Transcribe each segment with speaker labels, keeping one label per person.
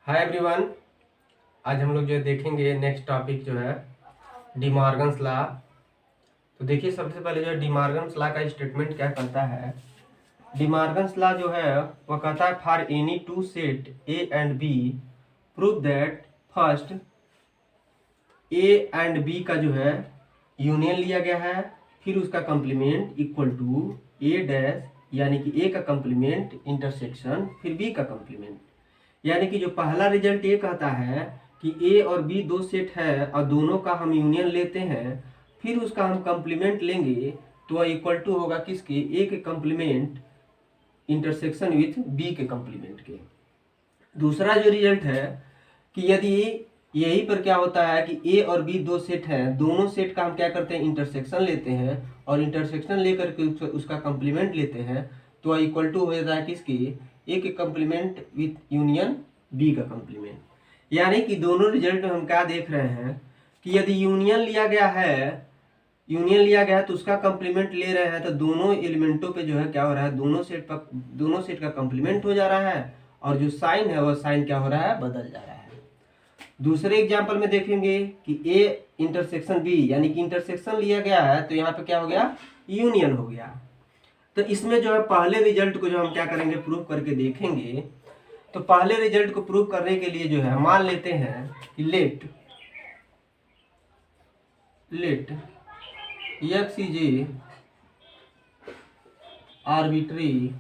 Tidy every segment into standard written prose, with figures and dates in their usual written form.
Speaker 1: Hi everyone. आज हम लोग जो है देखेंगे नेक्स्ट टॉपिक जो है डिमॉर्गन्स लॉ। तो देखिए सबसे पहले जो है डिमॉर्गन्स लॉ का स्टेटमेंट क्या कहता है। डिमॉर्गन्स लॉ जो है वह कहता है for any two set A and B prove that first A and B का जो है यूनियन लिया गया है, फिर उसका complement equal to A dash यानी कि ए का कंप्लीमेंट इंटरसेक्शन फिर बी का कंप्लीमेंट। यानी कि जो पहला रिजल्ट ये कहता है कि ए और बी दो सेट है और दोनों का हम यूनियन लेते हैं, फिर उसका हम कंप्लीमेंट लेंगे तो वह इक्वल टू होगा किसके, ए के कंप्लीमेंट इंटरसेक्शन विथ बी के कंप्लीमेंट के। दूसरा जो रिजल्ट है कि यदि यही पर क्या होता है कि ए और बी दो सेट हैं, दोनों सेट का हम क्या करते हैं इंटरसेक्शन लेते हैं और इंटरसेक्शन लेकर के उसका कंप्लीमेंट लेते हैं तो वह इक्वल टू हो जाता है किसके, ए के कंप्लीमेंट विथ यूनियन बी का कंप्लीमेंट। यानी कि दोनों रिजल्ट में हम क्या देख रहे हैं कि यदि यूनियन लिया गया है तो उसका कंप्लीमेंट ले रहे हैं तो दोनों एलिमेंटों पे जो है क्या हो रहा है, दोनों सेट का कंप्लीमेंट हो जा रहा है और जो साइन है वह साइन क्या हो रहा है, बदल जा रहा है। दूसरे एग्जाम्पल में देखेंगे कि ए इंटरसेक्शन बी यानी कि इंटरसेक्शन लिया गया है तो यहाँ पे क्या हो गया, यूनियन हो गया। तो इसमें जो है पहले रिजल्ट को जो हम क्या करेंगे, प्रूव करके देखेंगे। तो पहले रिजल्ट को प्रूव करने के लिए जो है मान लेते हैं कि let X is a arbitrary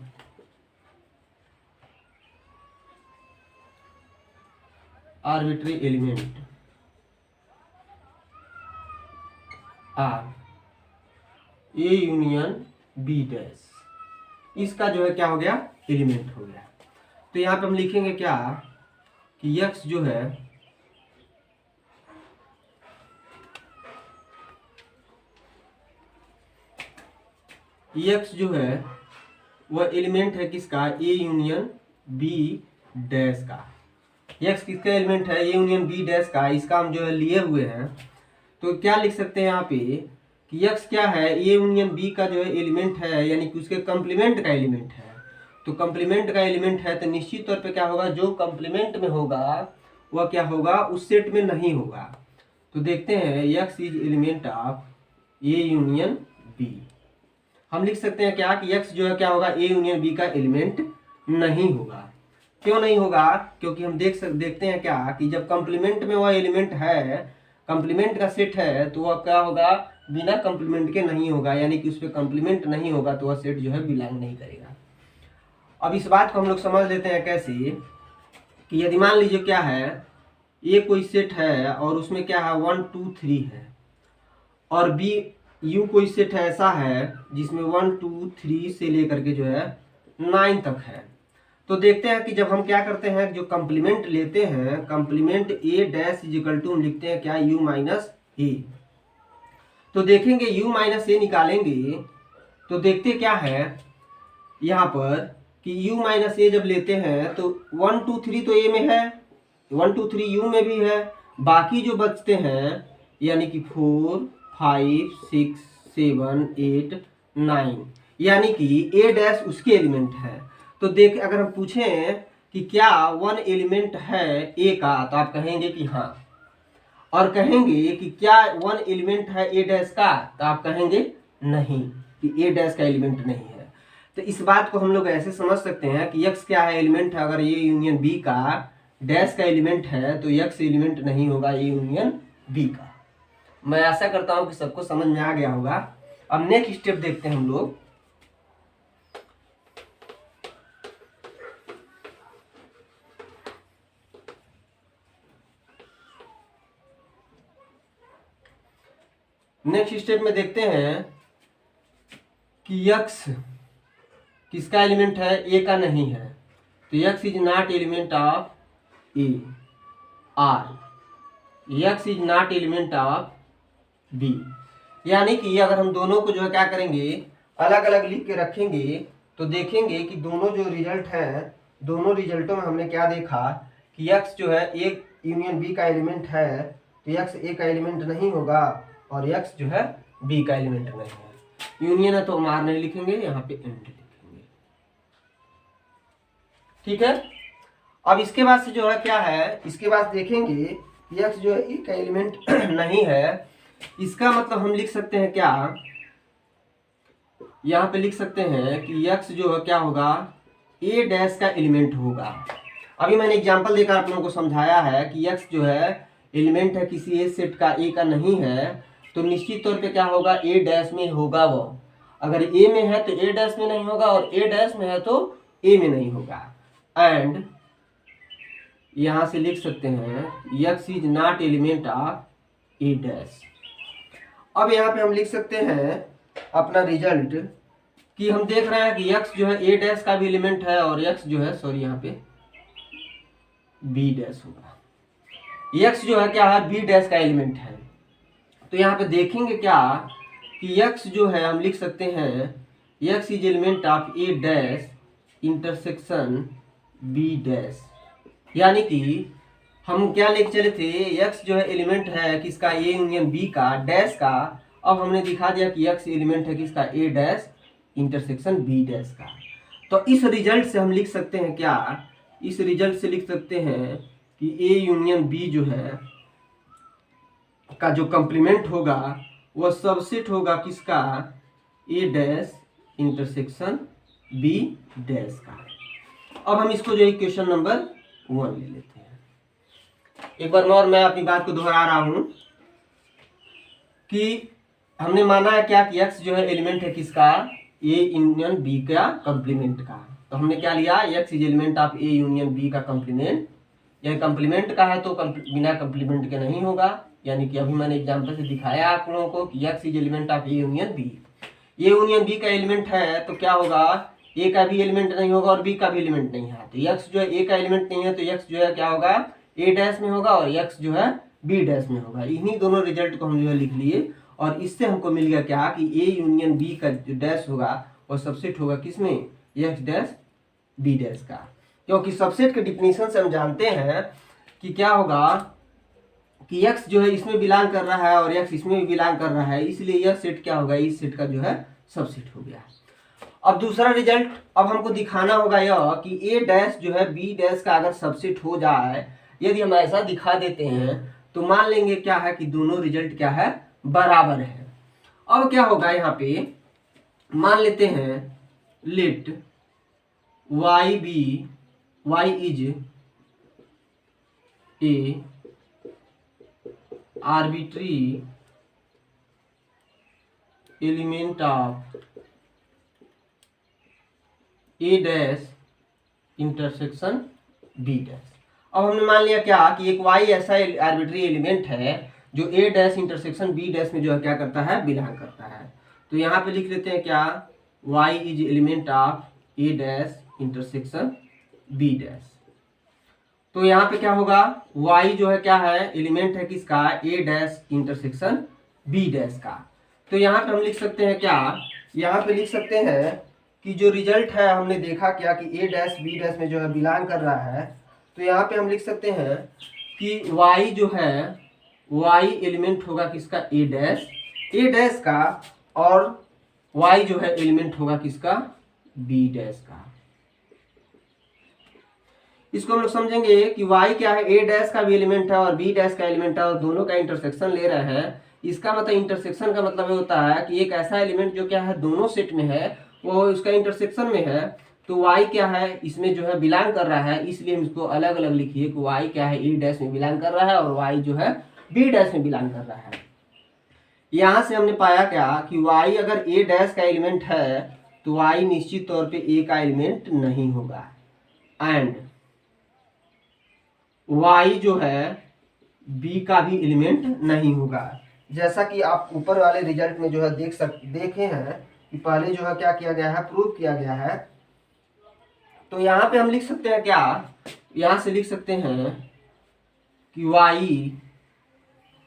Speaker 1: element or A union B dash, इसका जो है क्या हो गया, एलिमेंट हो गया। तो यहाँ पे हम लिखेंगे क्या कि x जो है वह एलिमेंट है किसका, ए यूनियन बी डैश का। x किसका एलिमेंट है, ए यूनियन बी डैश का। इसका हम जो है लिए हुए हैं तो क्या लिख सकते हैं यहाँ पे कि x क्या है, ए यूनियन बी का जो है एलिमेंट है यानी कि उसके कंप्लीमेंट का एलिमेंट है। तो कंप्लीमेंट का एलिमेंट है तो निश्चित तौर पे क्या होगा, जो कंप्लीमेंट में होगा वह क्या होगा, उस सेट में नहीं होगा। तो देखते हैं x is element of A union B. हम लिख सकते हैं क्या कि x जो है क्या होगा, ए यूनियन बी का एलिमेंट नहीं होगा। क्यों नहीं होगा, क्योंकि हम देखते हैं क्या कि जब कंप्लीमेंट में वह एलिमेंट है, कंप्लीमेंट का सेट है तो वह क्या होगा, बिना कंप्लीमेंट के नहीं होगा। यानी कि उस पर कंप्लीमेंट नहीं होगा तो वह सेट जो है बिलोंग नहीं करेगा। अब इस बात को हम लोग समझ लेते हैं कैसे कि यदि मान लीजिए क्या है, ये कोई सेट है और उसमें क्या है 1 2 3 है और बी यू कोई सेट है ऐसा है जिसमें 1 2 3 से लेकर के जो है 9 तक है। तो देखते हैं कि जब हम क्या करते हैं, जो कंप्लीमेंट लेते हैं, complement A dash is equal to हम लिखते हैं क्या, यू माइनस ए। तो देखेंगे यू माइनस ए निकालेंगे तो देखते क्या है यहाँ पर कि u माइनस ए जब लेते हैं तो 1 2 3 तो a में है, 1 2 3 u में भी है, बाकी जो बचते हैं यानी कि 4 5 6 7 8 9 यानी कि a डैश उसके एलिमेंट है। तो देख अगर हम पूछें कि क्या 1 एलिमेंट है a का तो आप कहेंगे कि हाँ, और कहेंगे कि क्या 1 एलिमेंट है a डैश का तो आप कहेंगे नहीं, कि a डैश का एलिमेंट नहीं है। तो इस बात को हम लोग ऐसे समझ सकते हैं कि x क्या है, एलिमेंट है। अगर ये यूनियन b का डैश का एलिमेंट है तो x एलिमेंट नहीं होगा ये यूनियन b का। मैं आशा करता हूं कि सबको समझ में आ गया होगा। अब नेक्स्ट स्टेप देखते हैं हम लोग। नेक्स्ट स्टेप में देखते हैं कि x किसका एलिमेंट है, ए का नहीं है। तो x is not element of A or, x is not element of B. यानी कि अगर हम दोनों को जो है क्या करेंगे, अलग अलग लिख के रखेंगे तो देखेंगे कि दोनों जो रिजल्ट है, दोनों रिजल्टों में हमने क्या देखा कि x जो है ए यूनियन बी का एलिमेंट है तो x ए का एलिमेंट नहीं होगा और x जो है बी का एलिमेंट नहीं है। यूनियन है तो हम आर नहीं लिखेंगे, यहाँ पे एंड लिखेंगे। ठीक है। अब इसके बाद से जो है क्या है, इसके बाद देखेंगे x जो है ए का एलिमेंट नहीं है, इसका मतलब हम लिख सकते हैं क्या, यहाँ पे लिख सकते हैं कि x जो है क्या होगा, a डैश का एलिमेंट होगा। अभी मैंने एग्जांपल देकर आप लोगों को समझाया है कि x जो है एलिमेंट है किसी ए सेट का, a का नहीं है, तो निश्चित तौर पे क्या होगा, a डैश में होगा वो। अगर a में है तो a डैश में नहीं होगा, और a डैश में है तो a में नहीं होगा। एंड यहाँ से लिख सकते हैं x is not element of a dash. अब यहाँ पे हम लिख सकते हैं अपना रिजल्ट कि हम देख रहे हैं कि x जो है a डैश का भी एलिमेंट है, और x जो है सॉरी यहाँ पे b डैश होगा। x जो है क्या है, b डैश का एलिमेंट है। तो यहाँ पे देखेंगे क्या कि x जो है हम लिख सकते हैं x is element of a dash intersection b dash. यानी कि हम क्या लिख चले थे, x जो है एलिमेंट है किसका, a यूनियन b का डैश का। अब हमने दिखा दिया कि x एलिमेंट है किसका, a dash intersection b dash का। तो इस रिजल्ट से हम लिख सकते हैं क्या, इस रिजल्ट से लिख सकते हैं कि a यूनियन b जो है का जो कंप्लीमेंट होगा वह सबसेट होगा किसका, a dash intersection b dash का। अब हम इसको जो है क्वेश्चन नंबर 1 ले लेते हैं। एक बार और मैं अपनी बात को दोहरा रहा हूं कि हमने माना है क्या कि x जो है एलिमेंट है किसका, a यूनियन b का कंप्लीमेंट का। तो हमने क्या लिया, x is element of a union b का कंप्लीमेंट। यह कंप्लीमेंट का है तो बिना कंप्लीमेंट के नहीं होगा, यानी कि अभी मैंने एग्जांपल से दिखाया आप लोगों को कि x is element of a union b। a union b का एलिमेंट है तो क्या होगा, a का भी एलिमेंट नहीं होगा और b का भी एलिमेंट नहीं है। तो x जो है a का एलिमेंट नहीं है तो x जो है क्या होगा, a डैश में होगा, और x जो है b डैश में होगा। इन्हीं दोनों रिजल्ट को हम जो है लिख लिए, और इससे हमको मिल गया क्या कि a यूनियन b का जो डैश होगा वो सबसेट होगा किसमें, x डैश b डैश का। क्योंकि सबसेट के डिफिनीशन से हम जानते हैं कि क्या होगा कि x जो है इसमें बिलोंग कर रहा है और x इसमें भी बिलोंग कर रहा है, इसलिए यह सेट क्या होगा, इस सेट का जो है सबसेट हो गया। अब दूसरा रिजल्ट, अब हमको दिखाना होगा यह कि a डैश जो है b डैश का अगर सबसेट हो जाए, यदि हम ऐसा दिखा देते हैं तो मान लेंगे क्या है कि दोनों रिजल्ट क्या है, बराबर है। अब क्या होगा, यहाँ पे मान लेते हैं let y is a arbitrary element of a dash intersection b dash. अब हमने मान लिया क्या कि एक y ऐसा आर्बिट्री एलिमेंट है जो a dash intersection b dash में जो है क्या करता है, बिलोंग करता है। तो यहाँ पे लिख लेते हैं क्या, y is element of a dash intersection b dash. तो यहाँ पे क्या होगा, y जो है क्या है, एलिमेंट है किसका, a dash intersection b dash का। तो यहाँ पे हम लिख सकते हैं क्या, यहाँ पे लिख सकते हैं कि जो रिजल्ट है हमने देखा क्या कि a डैश b डैश में जो है बिलोंग कर रहा है। तो यहाँ पे हम लिख सकते हैं कि y जो है, y एलिमेंट होगा किसका, a डैश का, और y जो है एलिमेंट होगा किसका, b डैश का। इसको हम लोग समझेंगे कि y क्या है, a डैश का भी एलिमेंट है और b डैश का एलिमेंट है, और दोनों का इंटरसेक्शन ले रहे हैं। इसका मतलब इंटरसेक्शन का मतलब ये होता है कि एक ऐसा एलिमेंट जो क्या है दोनों सेट में है वो उसका इंटरसेक्शन में है। तो y क्या है, इसमें जो है बिलोंग कर रहा है, इसलिए हम इसको अलग अलग लिखिए कि y क्या है, a डैश में बिलोंग कर रहा है और y जो है b डैश में बिलोंग कर रहा है। यहाँ से हमने पाया क्या कि y अगर a डैश का एलिमेंट है तो y निश्चित तौर पे a का एलिमेंट नहीं होगा, एंड y जो है b का भी एलिमेंट नहीं होगा। जैसा कि आप ऊपर वाले रिजल्ट में जो है देखे हैं कि पहले जो है क्या किया गया है, प्रूव किया गया है। तो यहाँ पे हम लिख सकते हैं क्या, यहाँ से लिख सकते हैं कि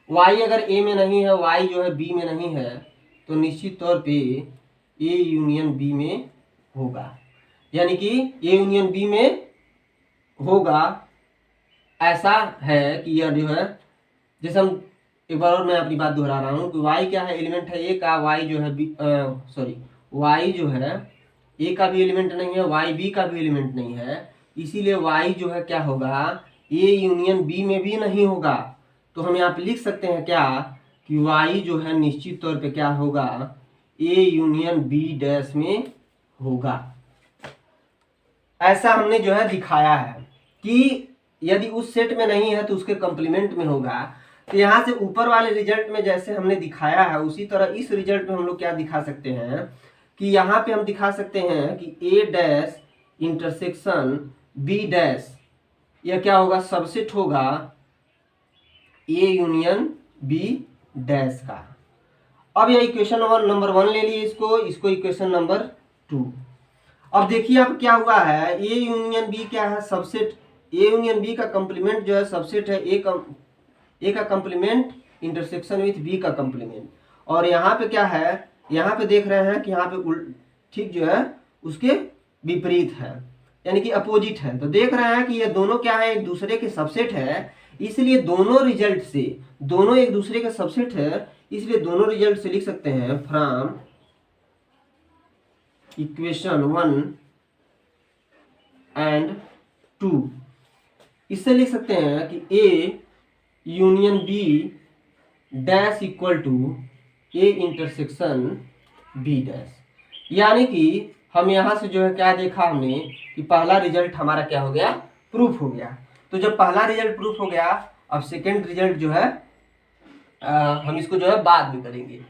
Speaker 1: y अगर a में नहीं है, y जो है b में नहीं है, तो निश्चित तौर पे a यूनियन b में होगा। यानी कि a यूनियन b में होगा, ऐसा है कि यह जो है, जैसे हम एक बार और मैं अपनी बात दोहरा रहा हूँ कि y क्या है, एलिमेंट है a का, y जो है y जो है a का भी एलिमेंट नहीं है, y b का भी एलिमेंट नहीं है, इसीलिए y जो है क्या होगा, a यूनियन b में भी नहीं होगा। तो हम यहाँ पे लिख सकते हैं क्या कि y जो है निश्चित तौर पे क्या होगा, a यूनियन b डैश में होगा। ऐसा हमने जो है दिखाया है कि यदि उस सेट में नहीं है तो उसके कंप्लीमेंट में होगा। तो यहाँ से ऊपर वाले रिजल्ट में जैसे हमने दिखाया है उसी तरह इस रिजल्ट में हम लोग क्या दिखा सकते हैं कि यहाँ पे हम दिखा सकते हैं कि a dash intersection b dash यह क्या होगा, सबसेट होगा a यूनियन b डैश का। अब यह इक्वेशन नंबर 1 ले लिए, इसको इक्वेशन नंबर 2। अब देखिए अब क्या हुआ है, ए यूनियन बी क्या है, सबसेट। ए यूनियन बी का कंप्लीमेंट जो है सबसेट है ए का कंप्लीमेंट इंटरसेक्शन विथ बी का कंप्लीमेंट। और यहाँ पे क्या है, यहाँ पे देख रहे हैं कि यहाँ पे ठीक जो है उसके विपरीत है, यानी कि अपोजिट है। तो देख रहे हैं कि ये दोनों क्या है, एक दूसरे के सबसेट है, इसलिए दोनों रिजल्ट से, दोनों एक दूसरे के सबसेट है, इसलिए दोनों रिजल्ट से लिख सकते हैं फ्रॉम इक्वेशन 1 एंड 2। इससे लिख सकते हैं कि A union B dash equal to A intersection B dash. यानी कि हम यहाँ से जो है क्या देखा हमने कि पहला रिजल्ट हमारा क्या हो गया, प्रूफ हो गया। तो जब पहला रिजल्ट प्रूफ हो गया, अब सेकेंड रिजल्ट जो है हम इसको जो है बाद में करेंगे।